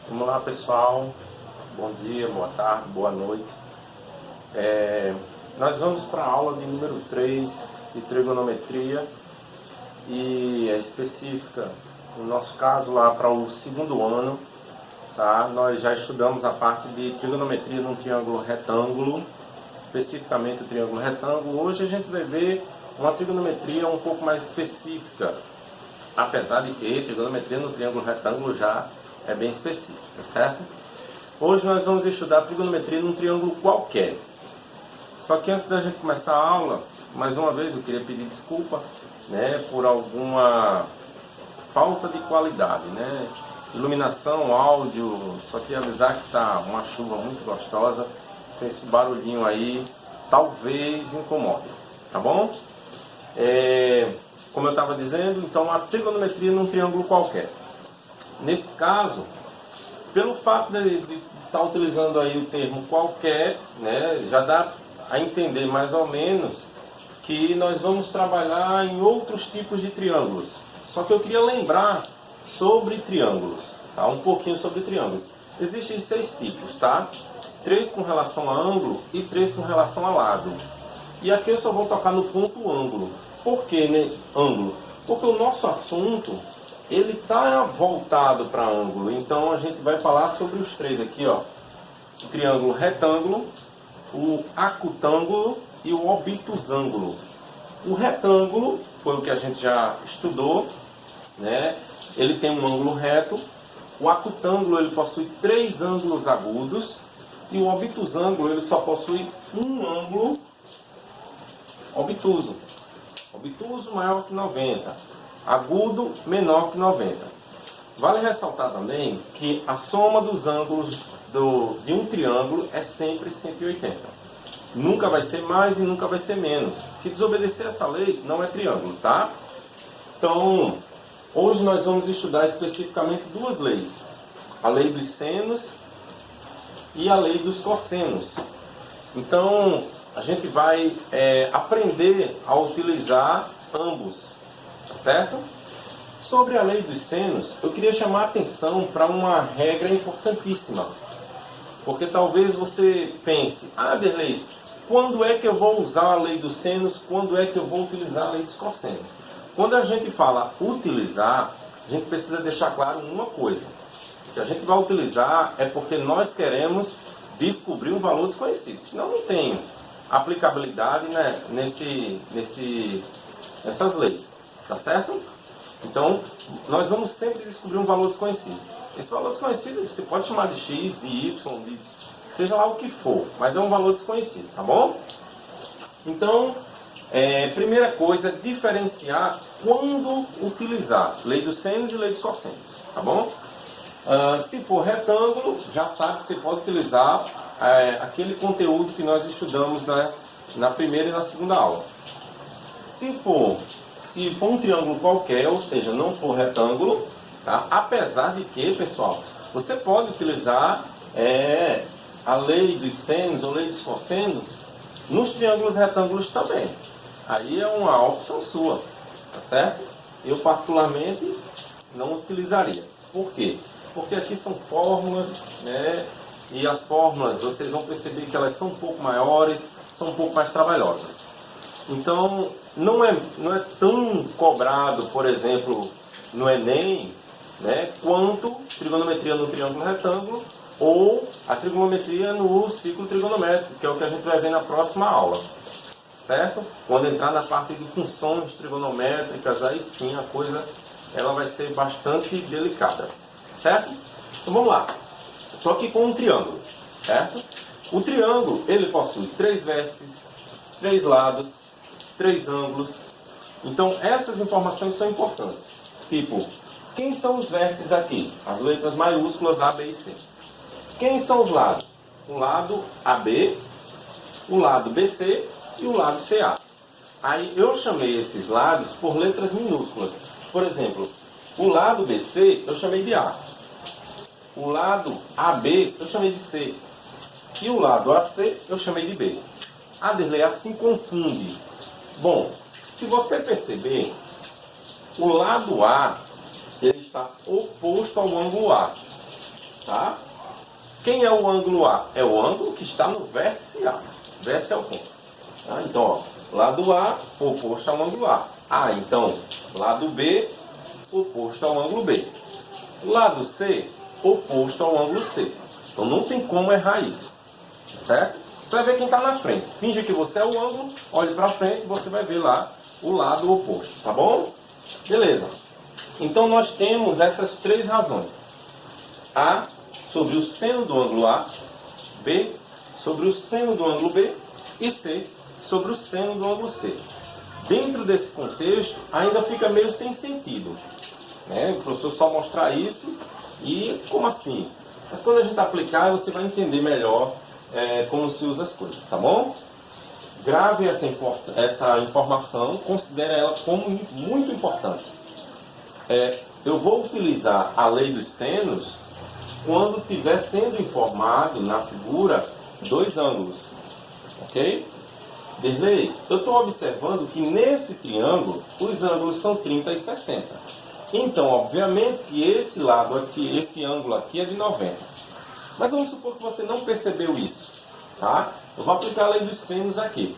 Vamos lá, pessoal. Bom dia, boa tarde, boa noite. Nós vamos para a aula de número 3 de trigonometria e é específica, no nosso caso, lá para o segundo ano. Tá? Nós já estudamos a parte de trigonometria num triângulo retângulo, especificamente o triângulo retângulo. Hoje a gente vai ver uma trigonometria um pouco mais específica, apesar de que trigonometria no triângulo retângulo já é bem específica, certo? Hoje nós vamos estudar trigonometria num triângulo qualquer. Só que antes da gente começar a aula, mais uma vez eu queria pedir desculpa, né, por alguma falta de qualidade, né? Iluminação, áudio, só queria avisar que tá uma chuva muito gostosa, tem esse barulhinho aí, talvez incomode, tá bom? Como eu estava dizendo, então a trigonometria num triângulo qualquer. Nesse caso, pelo fato de estar utilizando aí o termo qualquer, né, já dá a entender mais ou menos que nós vamos trabalhar em outros tipos de triângulos. Só que eu queria lembrar sobre triângulos, tá? Um pouquinho sobre triângulos. Existem 6 tipos, tá? 3 com relação a ângulo e 3 com relação a lado. E aqui eu só vou tocar no ponto ângulo. Por que, né, ângulo? Porque o nosso assunto ele está voltado para ângulo. Então a gente vai falar sobre os 3 aqui, ó. O triângulo retângulo, o acutângulo e o obtusângulo. O retângulo foi o que a gente já estudou, né? Ele tem um ângulo reto. O acutângulo ele possui 3 ângulos agudos e o obtusângulo ele só possui um ângulo obtuso. Obtuso maior que 90, agudo menor que 90. Vale ressaltar também que a soma dos ângulos de um triângulo é sempre 180. Nunca vai ser mais e nunca vai ser menos. Se desobedecer essa lei, não é triângulo, tá? Então, hoje nós vamos estudar especificamente 2 leis. A lei dos senos e a lei dos cossenos. Então, a gente vai aprender a utilizar ambos, tá certo? Sobre a lei dos senos, eu queria chamar a atenção para uma regra importantíssima. Porque talvez você pense, Derlei, quando é que eu vou usar a lei dos senos? Quando é que eu vou utilizar a lei dos cossenos? Quando a gente fala utilizar, a gente precisa deixar claro uma coisa. Se a gente vai utilizar, é porque nós queremos descobrir um valor desconhecido. Senão não tem aplicabilidade, né, nessas leis. Tá certo? Então, nós vamos sempre descobrir um valor desconhecido. Esse valor desconhecido você pode chamar de x, de y, de seja lá o que for, mas é um valor desconhecido, tá bom? Então, primeira coisa, diferenciar quando utilizar lei dos senos e lei dos cossenos, tá bom? Se for retângulo, já sabe que você pode utilizar aquele conteúdo que nós estudamos na primeira e na segunda aula. Se for um triângulo qualquer, ou seja, não for retângulo, tá? Apesar de que, pessoal, você pode utilizar a lei dos senos ou lei dos cossenos nos triângulos retângulos também. Aí é uma opção sua, tá certo? Eu particularmente não utilizaria. Por quê? Porque aqui são fórmulas, né? E as fórmulas, vocês vão perceber que elas são um pouco maiores, são um pouco mais trabalhosas. Então, não é tão cobrado, por exemplo, no Enem, né, quanto trigonometria no triângulo retângulo ou a trigonometria no ciclo trigonométrico, que é o que a gente vai ver na próxima aula. Certo? Quando entrar na parte de funções trigonométricas, aí sim a coisa ela vai ser bastante delicada. Certo? Então vamos lá. Estou aqui com um triângulo. Certo? O triângulo ele possui 3 vértices, 3 lados, 3 ângulos. Então essas informações são importantes. Tipo, quem são os vértices aqui? As letras maiúsculas A, B e C. Quem são os lados? O lado AB, o lado BC e o lado CA. Aí eu chamei esses lados por letras minúsculas. Por exemplo, o lado BC eu chamei de A. O lado AB eu chamei de C. E o lado AC eu chamei de B. Derlei, assim confunde. Bom, se você perceber, o lado A ele está oposto ao ângulo A. tá? Quem é o ângulo A? É o ângulo que está no vértice A. Vértice é o ponto. Tá? Então, ó, lado A oposto ao ângulo A. Então, lado B oposto ao ângulo B. Lado C oposto ao ângulo C. Então, não tem como errar isso. Certo? Você vai ver quem está na frente. Finge que você é o ângulo, olhe para frente e você vai ver lá o lado oposto. Tá bom? Beleza. Então, nós temos essas três razões. A sobre o seno do ângulo A, B sobre o seno do ângulo B e C sobre o seno do ângulo C. Dentro desse contexto, ainda fica meio sem sentido, né? O professor só mostrar isso e como assim? Mas quando a gente aplicar, você vai entender melhor como se usa as coisas, tá bom? Grave essa informação, considere ela como muito importante. Eu vou utilizar a lei dos senos quando estiver sendo informado na figura dois ângulos, ok? Derlei, eu estou observando que nesse triângulo os ângulos são 30 e 60. Então, obviamente que esse lado aqui, esse ângulo aqui é de 90. Mas vamos supor que você não percebeu isso, tá? Eu vou aplicar a lei dos senos aqui,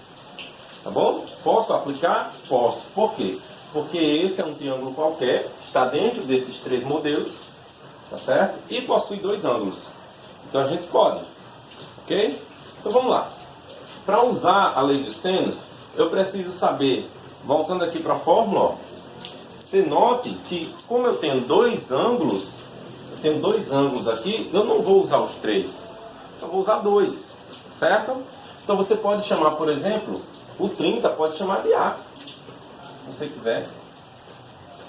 tá bom? Posso aplicar? Posso. Por quê? Porque esse é um triângulo qualquer, está dentro desses três modelos, tá certo? E possui dois ângulos. Então a gente pode, ok? Então vamos lá. Para usar a lei dos senos, eu preciso saber, voltando aqui para a fórmula, ó, você note que como eu tenho dois ângulos aqui, eu não vou usar os três, só vou usar dois, certo? Então você pode chamar, por exemplo, o 30 pode chamar de A, se você quiser,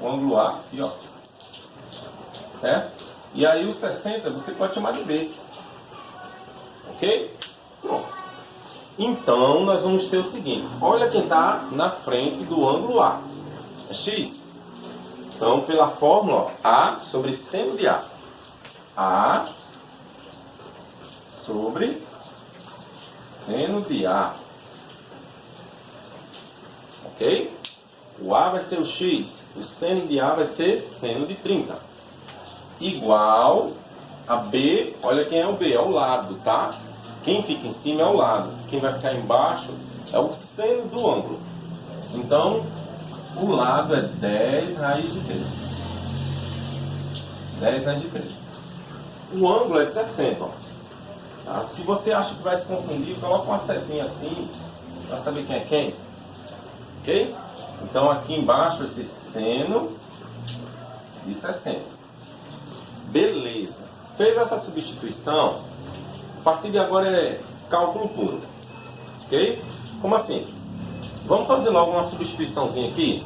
o ângulo A aqui, ó, certo? E aí o 60 você pode chamar de B, ok? Pronto. Então, nós vamos ter o seguinte. Olha quem está na frente do ângulo A. É X. Então, pela fórmula, ó, A sobre seno de A. A sobre seno de A. Ok? O A vai ser o X. O seno de A vai ser seno de 30. Igual a B. Olha quem é o B. É o lado, tá? Quem fica em cima é o lado. Quem vai ficar embaixo é o seno do ângulo. Então, o lado é 10 raiz de 13. 10 raiz de 13. O ângulo é de 60. Ó. Tá? Se você acha que vai se confundir, coloca uma setinha assim, para saber quem é quem. Ok? Então, aqui embaixo vai ser seno de 60. Beleza. Fez essa substituição. A partir de agora é cálculo puro, ok? Como assim? Vamos fazer logo uma substituiçãozinha aqui?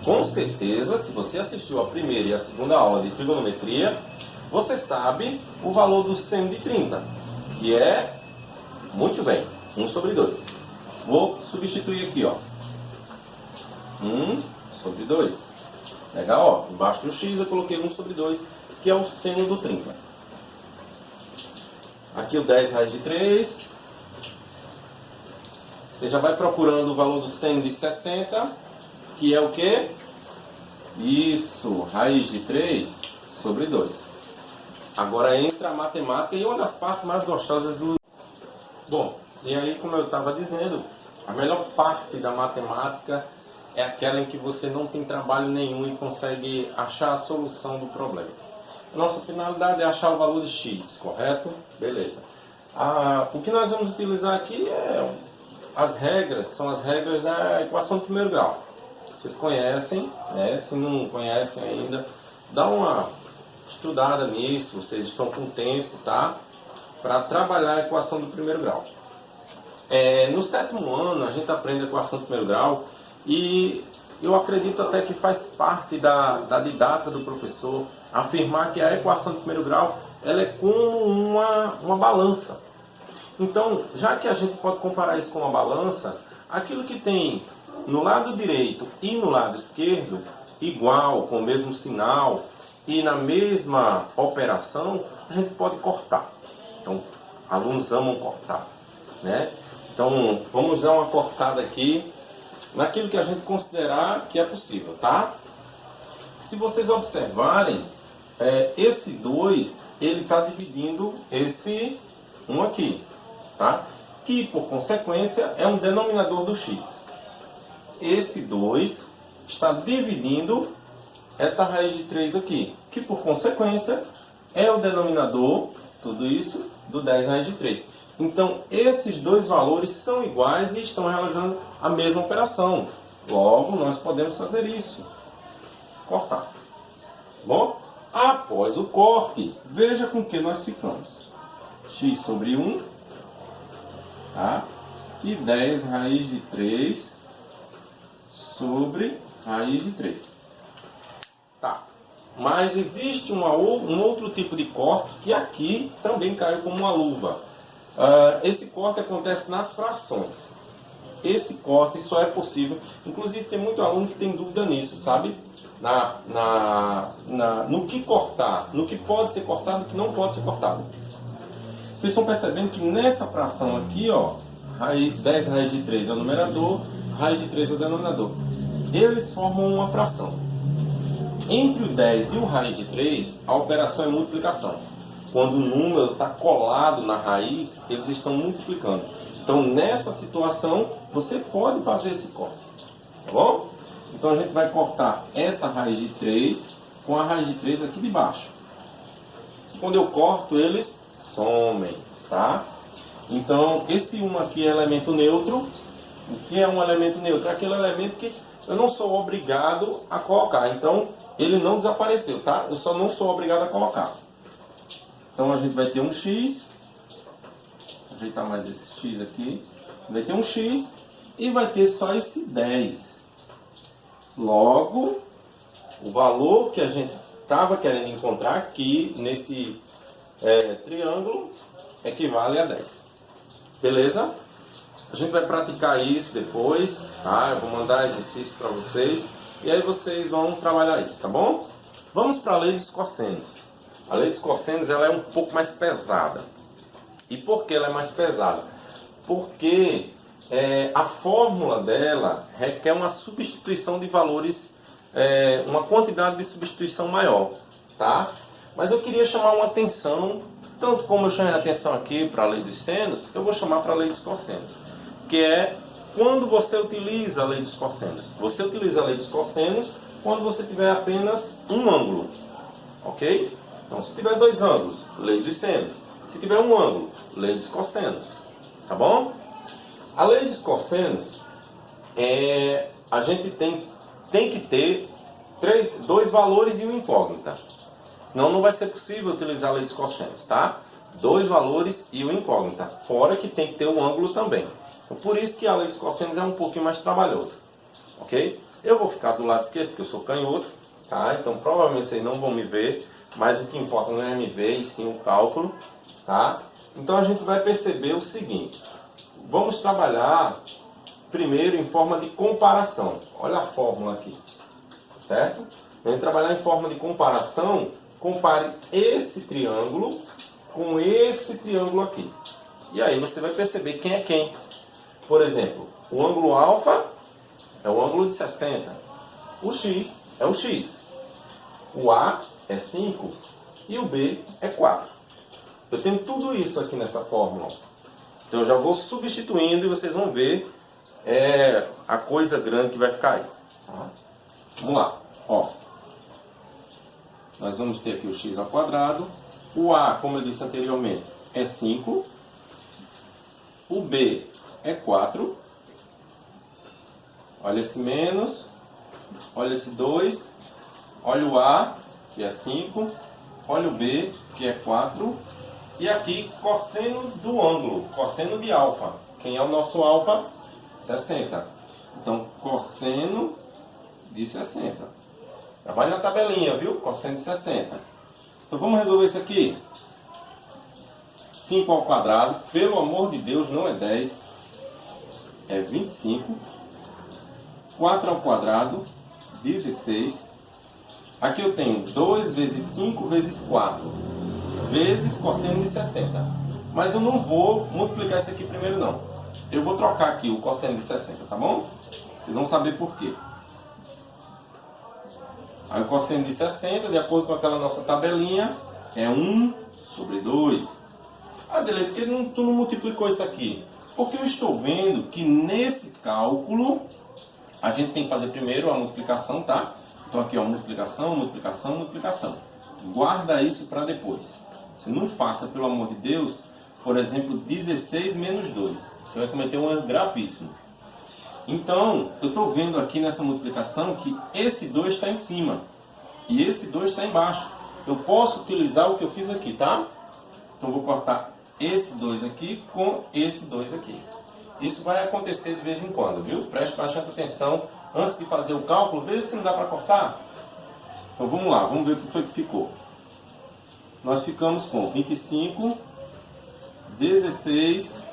Com certeza, se você assistiu a primeira e a segunda aula de trigonometria, você sabe o valor do seno de 30, que é, muito bem, 1 sobre 2. Vou substituir aqui, ó. 1 sobre 2. Legal, ó. Embaixo do x eu coloquei 1 sobre 2, que é o seno do 30. Aqui o 10 raiz de 3. Você já vai procurando o valor do seno de 60, que é o quê? Isso, raiz de 3 sobre 2. Agora entra a matemática e uma das partes mais gostosas do... Bom, e aí como eu estava dizendo, a melhor parte da matemática é aquela em que você não tem trabalho nenhum e consegue achar a solução do problema. Nossa finalidade é achar o valor de x, correto? Beleza. O que nós vamos utilizar aqui são as regras da equação de primeiro grau. Vocês conhecem, né? Se não conhecem ainda, dá uma estudada nisso, vocês estão com tempo, tá? Para trabalhar a equação do primeiro grau. No sétimo ano a gente aprende a equação do primeiro grau e eu acredito até que faz parte da didata do professor afirmar que a equação de primeiro grau ela é como uma balança. Então, já que a gente pode comparar isso com uma balança, aquilo que tem no lado direito e no lado esquerdo, igual, com o mesmo sinal e na mesma operação, a gente pode cortar. Então, alunos amam cortar, né? Então, vamos dar uma cortada aqui naquilo que a gente considerar que é possível, tá? Se vocês observarem, esse 2, ele está dividindo esse 1 aqui, tá? Que, por consequência, é um denominador do x. Esse 2 está dividindo essa raiz de 3 aqui, que, por consequência, é o denominador, tudo isso, do 10 raiz de 3. Então, esses dois valores são iguais e estão realizando a mesma operação. Logo, nós podemos fazer isso. Cortar. Bom? Após o corte, veja com que nós ficamos. X sobre 1, tá? E 10 raiz de 3 sobre raiz de 3. Tá. Mas existe um outro tipo de corte que aqui também caiu como uma luva. Esse corte acontece nas frações. Esse corte só é possível, inclusive tem muito aluno que tem dúvida nisso, sabe? No que cortar, no que pode ser cortado e no que não pode ser cortado. Vocês estão percebendo que nessa fração aqui, ó, 10 raiz de 3 é o numerador, raiz de 3 é o denominador. Eles formam uma fração. Entre o 10 e o raiz de 3, a operação é multiplicação. Quando o número está colado na raiz, eles estão multiplicando. Então, nessa situação, você pode fazer esse corte. Tá bom? Então, a gente vai cortar essa raiz de 3 com a raiz de 3 aqui de baixo. Quando eu corto, eles somem, tá? Então, esse 1 aqui é elemento neutro. O que é um elemento neutro? É aquele elemento que eu não sou obrigado a colocar. Então, ele não desapareceu, tá? Eu só não sou obrigado a colocar. Então, a gente vai ter um x. Vou ajeitar mais esse x aqui. Vai ter um x e vai ter só esse 10. Logo, o valor que a gente estava querendo encontrar aqui nesse triângulo equivale a 10. Beleza? A gente vai praticar isso depois, tá? Eu vou mandar exercício para vocês e aí vocês vão trabalhar isso, tá bom? Vamos para a lei dos cossenos. A lei dos cossenos ela é um pouco mais pesada. E por que ela é mais pesada? Porque a fórmula dela requer uma substituição de valores, uma quantidade de substituição maior, tá? Mas eu queria chamar uma atenção, tanto como eu chamei a atenção aqui para a lei dos senos, eu vou chamar para a lei dos cossenos, que é quando você utiliza a lei dos cossenos. Você utiliza a lei dos cossenos quando você tiver apenas um ângulo, ok? Então, se tiver dois ângulos, lei dos senos. Se tiver um ângulo, lei dos cossenos, tá bom? A lei dos cossenos, a gente tem que ter dois valores e uma incógnita. Senão não vai ser possível utilizar a lei dos cossenos, tá? Dois valores e uma incógnita. Fora que tem que ter um ângulo também. Então, por isso que a lei dos cossenos é um pouquinho mais trabalhoso. Ok? Eu vou ficar do lado esquerdo, porque eu sou canhoto. Tá? Então provavelmente vocês não vão me ver. Mas o que importa não é me ver, e sim o cálculo. Tá? Então a gente vai perceber o seguinte. Vamos trabalhar primeiro em forma de comparação. Olha a fórmula aqui. Certo? Vamos trabalhar em forma de comparação. Compare esse triângulo com esse triângulo aqui. E aí você vai perceber quem é quem. Por exemplo, o ângulo alfa é o ângulo de 60. O x é o x. O A é 5 e o B é 4. Eu tenho tudo isso aqui nessa fórmula. Então eu já vou substituindo e vocês vão ver a coisa grande que vai ficar aí. Tá? Vamos lá. Ó. Nós vamos ter aqui o x ao quadrado. O A, como eu disse anteriormente, é 5. O B é 4. Olha esse menos. Olha esse 2. Olha o A, que é 5. Olha o B, que é 4. E aqui, cosseno do ângulo. Cosseno de alfa. Quem é o nosso alfa? 60. Então, cosseno de 60. Já vai na tabelinha, viu? Cosseno de 60. Então, vamos resolver isso aqui. 5 ao quadrado, pelo amor de Deus, não é 10. É 25. 4 ao quadrado, 16. Aqui eu tenho 2 vezes 5 vezes 4. Vezes cosseno de 60. Mas eu não vou multiplicar isso aqui primeiro, não. Eu vou trocar aqui o cosseno de 60, tá bom? Vocês vão saber por quê. Aí o cosseno de 60, de acordo com aquela nossa tabelinha, é 1 sobre 2. Ah, Adele, por que tu não multiplicou isso aqui? Porque eu estou vendo que nesse cálculo a gente tem que fazer primeiro a multiplicação, tá? Então aqui, ó, multiplicação, multiplicação, multiplicação. Guarda isso para depois. Você não faça, pelo amor de Deus, por exemplo, 16 menos 2. Você vai cometer um erro gravíssimo. Então, eu estou vendo aqui nessa multiplicação que esse 2 está em cima e esse 2 está embaixo. Eu posso utilizar o que eu fiz aqui, tá? Então, eu vou cortar esse 2 aqui com esse 2 aqui. Isso vai acontecer de vez em quando, viu? Preste bastante atenção. Antes de fazer o cálculo, veja se não dá para cortar. Então, vamos lá. Vamos ver o que foi que ficou. Nós ficamos com 25, 16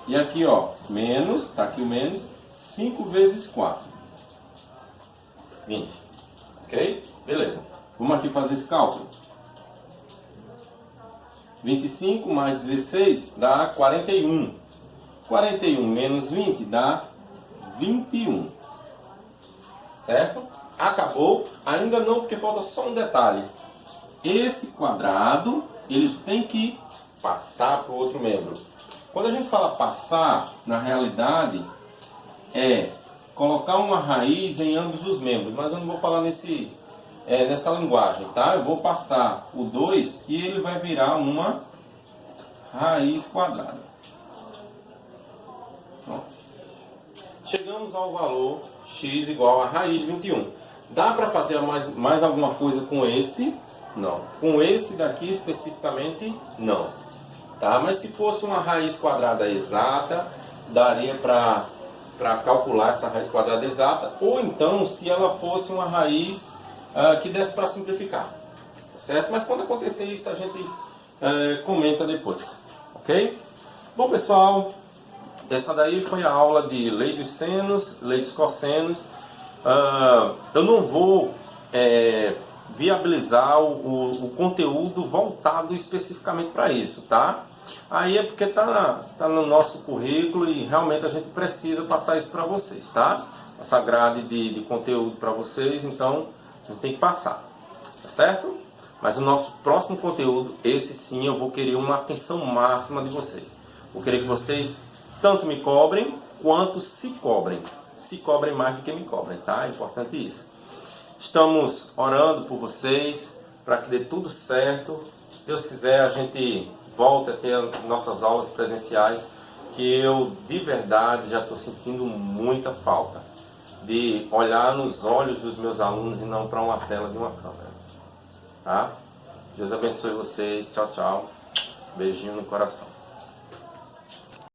e aqui, ó, menos, tá aqui o menos, 5 vezes 4. 20. Ok? Beleza. Vamos aqui fazer esse cálculo. 25 mais 16 dá 41. 41 menos 20 dá 21. Certo? Acabou? Ainda não, porque falta só um detalhe. Esse quadrado, ele tem que passar para o outro membro. Quando a gente fala passar, na realidade, é colocar uma raiz em ambos os membros. Mas eu não vou falar nessa linguagem, tá? Eu vou passar o 2 e ele vai virar uma raiz quadrada. Pronto. Chegamos ao valor x igual a raiz de 21. Dá para fazer mais alguma coisa com esse? Não. Com esse daqui especificamente, não. Tá? Mas se fosse uma raiz quadrada exata, daria para calcular essa raiz quadrada exata. Ou então, se ela fosse uma raiz que desse para simplificar. Tá certo? Mas quando acontecer isso, a gente comenta depois. Ok? Bom, pessoal, essa daí foi a aula de lei dos senos, lei dos cossenos. Eu não vou viabilizar o conteúdo voltado especificamente para isso, tá? Aí é porque tá no nosso currículo e realmente a gente precisa passar isso para vocês, tá? Essa grade de conteúdo para vocês, então a gente tem que passar, tá certo? Mas o nosso próximo conteúdo, esse sim, eu vou querer uma atenção máxima de vocês. Vou querer que vocês tanto me cobrem, quanto se cobrem. Se cobrem mais do que me cobrem, tá? É importante isso. Estamos orando por vocês, para que dê tudo certo. Se Deus quiser, a gente volta a ter nossas aulas presenciais, que eu, de verdade, já estou sentindo muita falta de olhar nos olhos dos meus alunos e não para uma tela de uma câmera. Tá? Deus abençoe vocês. Tchau, tchau. Beijinho no coração.